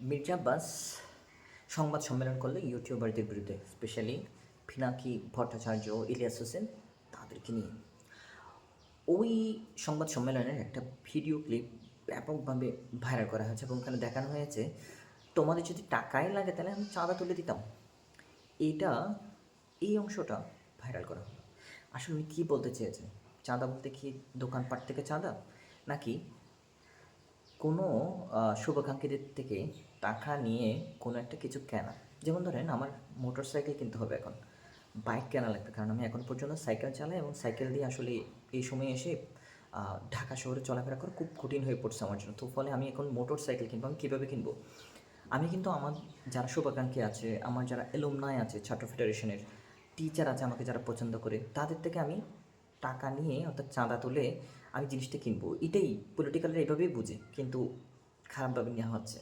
মির্জা আব্বাস সংবাদ সম্মেলন করলো ইউটিউবারদের বিরুদ্ধে, স্পেশালি পিনাকি ভট্টাচার্য, ইলিয়াস হোসেন, তাদেরকে নিয়ে। ওই সংবাদ সম্মেলনের একটা ভিডিও ক্লিপ ব্যাপকভাবে ভাইরাল করা হয়েছে এবং ওখানে দেখানো হয়েছে, তোমাদের যদি টাকাই লাগে তাহলে আমি চাঁদা তুলে দিতাম। এইটা, এই অংশটা ভাইরাল করা হলো। আসলে উনি কী বলতে চেয়েছেন? চাঁদা বলতে কি দোকানপাট থেকে চাঁদা, নাকি কোনো শুভাকাঙ্ক্ষীদের থেকে টাকা নিয়ে কোনো একটা কিছু কেনা? যেমন ধরেন আমার মোটর সাইকেল কিনতে হবে এখন, বাইক কেনা লাগবে, কারণ আমি এখন পর্যন্ত সাইকেল চালাই এবং সাইকেল দিয়ে আসলে এই সময়ে এসে ঢাকা শহরে চলাফেরা করা খুব কঠিন হয়ে পড়ছে আমার জন্য। তো ফলে আমি এখন মোটর সাইকেল কিনবো। আমি কীভাবে কিনবো? আমি কিন্তু আমার যারা শুভাকাঙ্ক্ষী আছে, আমার যারা এলুমনাই আছে, ছাত্র ফেডারেশনের টিচার আছে আমাকে যারা পছন্দ করে, তাদের থেকে আমি টাকা নিয়ে অর্থাৎ চাঁদা তুলে আমি জিনিসটা কিনবো। এটাই পলিটিক্যালরা এভাবেই বুঝে, কিন্তু খারাপভাবে নেওয়া হচ্ছে।